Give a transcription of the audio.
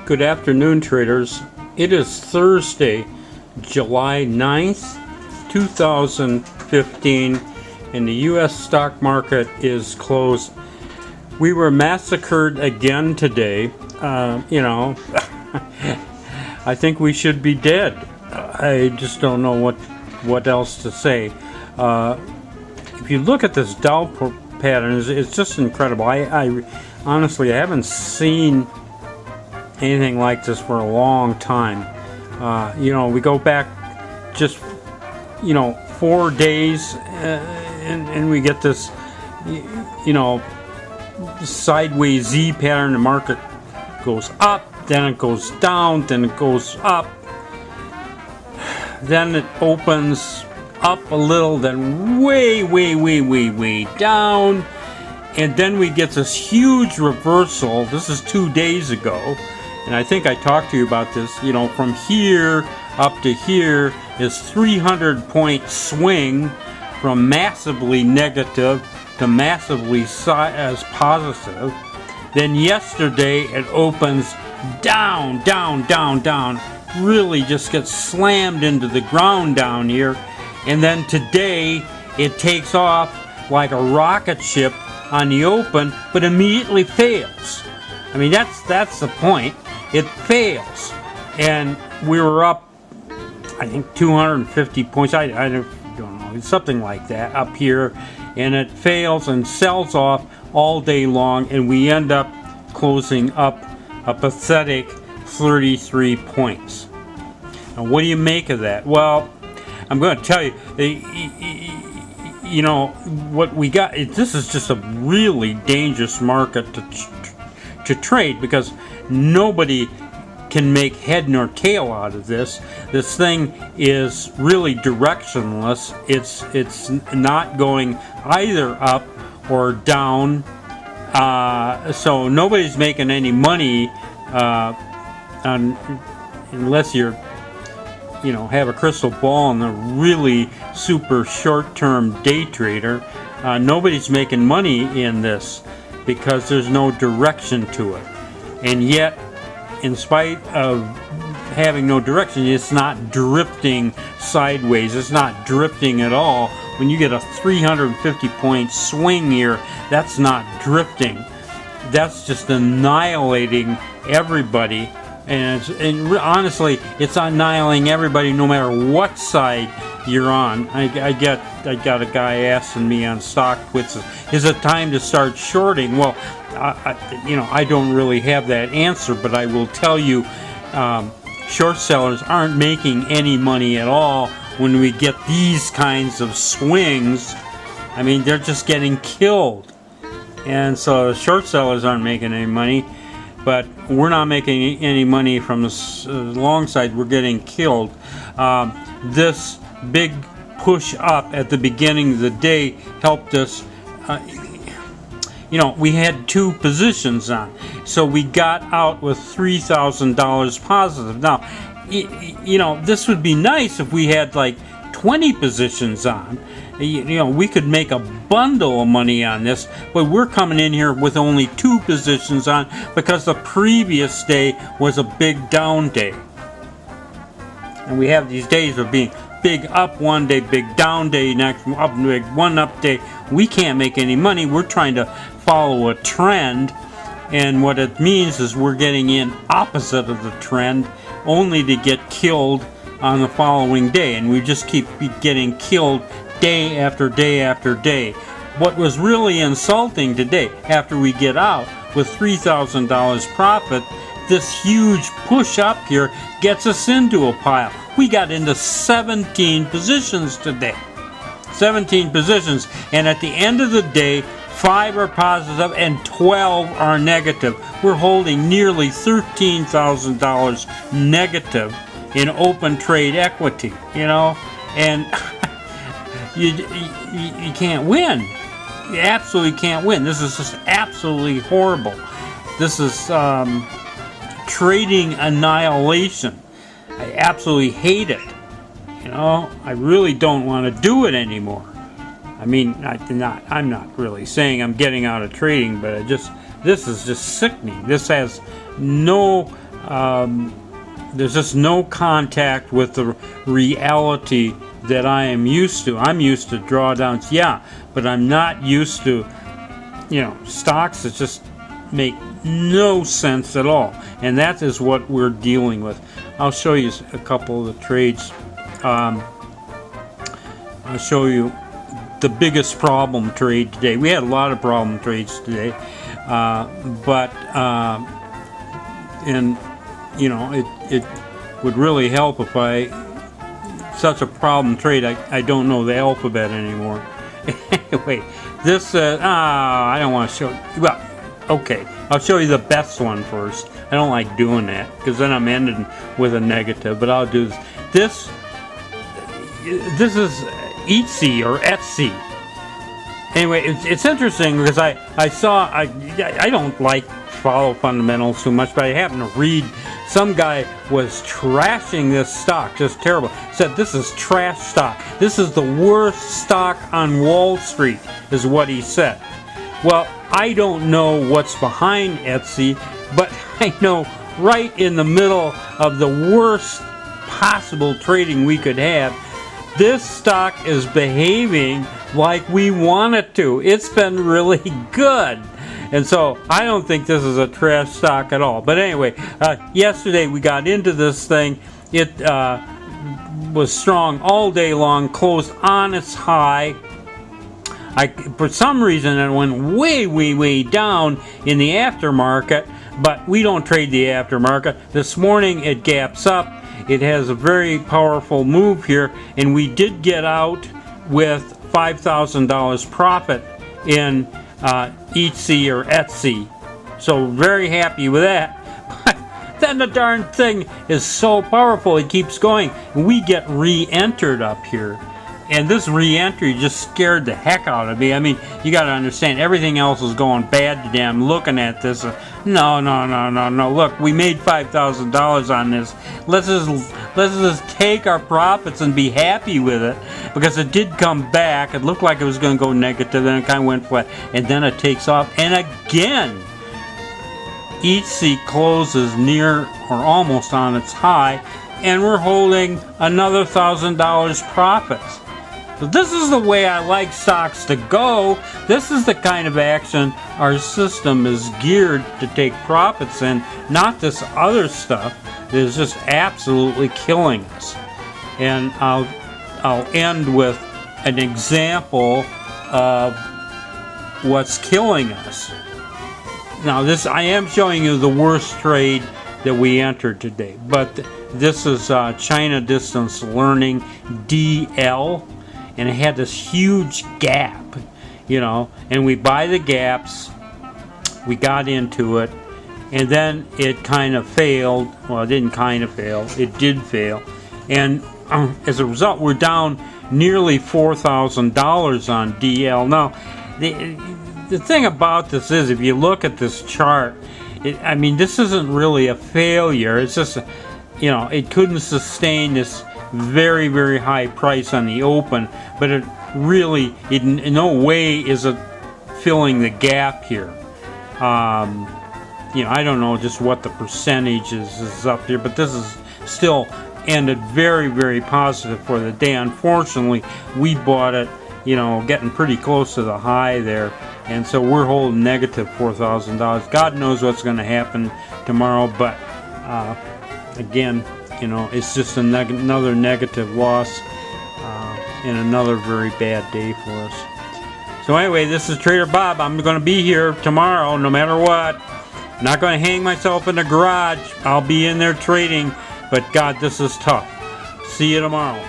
Good afternoon, traders. It is Thursday, July 9th, 2015, and the U.S. stock market is closed. We were massacred again today. I think we should be dead. I just don't know what else to say. If you look at this Dow pattern, it's just incredible. I honestly haven't seen anything like this for a long time. We go back just 4 days and we get this sideways Z pattern. The market goes up, then it goes down, then it goes up, then it opens up a little, then way down, and then we get this huge reversal. This is 2 days ago, and I think I talked to you about this. From here up to here is 300-point swing from massively negative to massively as positive. Then yesterday it opens down, really just gets slammed into the ground down here, and then today it takes off like a rocket ship on the open, but immediately fails. I mean, that's the point. It fails, and we were up, I think, 250 points. I don't know, something like that up here, and it fails and sells off all day long, and we end up closing up a pathetic 33 points. Now, what do you make of that? Well, I'm going to tell you, what we got. This is just a really dangerous market to trade, because nobody can make head nor tail out of this. This thing is really directionless. It's not going either up or down. So nobody's making any money unless you're have a crystal ball and a really super short-term day trader. Nobody's making money in this because there's no direction to it. And yet, in spite of having no direction, it's not drifting sideways. It's not drifting at all. When you get a 350-point swing here, that's not drifting. That's just annihilating everybody. And honestly, it's annihilating everybody no matter what side you're on. I got a guy asking me on StockTwits, is it time to start shorting? Well, I don't really have that answer, but I will tell you, short sellers aren't making any money at all when we get these kinds of swings. I mean, they're just getting killed. And so the short sellers aren't making any money, but we're not making any money from the long side. We're getting killed. This big push up at the beginning of the day helped us. We had 2 positions on, so we got out with $3,000 positive. Now, this would be nice if we had like 20 positions on. We could make a bundle of money on this, but we're coming in here with only 2 positions on because the previous day was a big down day. And we have these days of being big up one day, big down day, next up, big one up day. We can't make any money. We're trying to follow a trend, and what it means is we're getting in opposite of the trend only to get killed on the following day, and we just keep getting killed day after day after day. What was really insulting today, after we get out with $3,000 profit, this huge push up here gets us into a pile. We got into 17 positions today. 17 positions, and at the end of the day, 5 are positive and 12 are negative. We're holding nearly $13,000 negative in open trade equity, and you can't win. You absolutely can't win. This is just absolutely horrible. This is trading annihilation. I absolutely hate it. I really don't want to do it anymore. I mean, I'm not really saying I'm getting out of trading, but this is just sickening. This has no, there's just no contact with the reality that I am used to. I'm used to drawdowns, yeah, but I'm not used to, stocks that just make no sense at all. And that is what we're dealing with. I'll show you a couple of the trades. I'll show you the biggest problem trade today. We had a lot of problem trades today, it would really help if such a problem trade, I don't know the alphabet anymore. Anyway, this, I don't want to show, well, okay, I'll show you the best one first. I don't like doing that, because then I'm ending with a negative, but I'll do this. This is Etsy or Etsy. Anyway, it's interesting because I don't like follow fundamentals too much, but I happen to read some guy was trashing this stock, just terrible. Said this is trash stock. This is the worst stock on Wall Street, is what he said. Well, I don't know what's behind Etsy, but I know right in the middle of the worst possible trading we could have, this stock is behaving like we want it to. It's been really good. And so I don't think this is a trash stock at all. But anyway, yesterday we got into this thing. It was strong all day long, closed on its high. For some reason, it went way, way, way down in the aftermarket, but we don't trade the aftermarket. This morning it gaps up. It has a very powerful move here, and we did get out with $5,000 profit in Etsy or Etsy. So very happy with that. Then the darn thing is so powerful, it keeps going. We get re-entered up here. And this re-entry just scared the heck out of me. I mean, you got to understand, everything else is going bad today. I'm looking at this. No. Look, we made $5,000 on this. Let's just take our profits and be happy with it, because it did come back. It looked like it was going to go negative, then it kind of went flat, and then it takes off. And again, Etsy closes near or almost on its high, and we're holding another $1,000 profits. So this is the way I like stocks to go. This is the kind of action our system is geared to take profits in, not this other stuff that is just absolutely killing us. And I'll end with an example of what's killing us. Now I am showing you the worst trade that we entered today, but this is China Distance Learning, DL, and it had this huge gap, and we buy the gaps, we got into it, and then it kind of failed. Well, it didn't kind of fail, it did fail, and as a result, we're down nearly $4,000 on DL. Now, the thing about this is, if you look at this chart, this isn't really a failure. It's just, it couldn't sustain this very, very high price on the open, but it really, in no way is it filling the gap here. I don't know just what the percentage is up here, but this is still ended very, very positive for the day. Unfortunately, we bought it, getting pretty close to the high there, and so we're holding negative $4,000. God knows what's going to happen tomorrow, but again, it's just another negative loss and another very bad day for us. So anyway, this is Trader Bob. I'm going to be here tomorrow no matter what. I'm not going to hang myself in the garage. I'll be in there trading, but God, this is tough. See you tomorrow.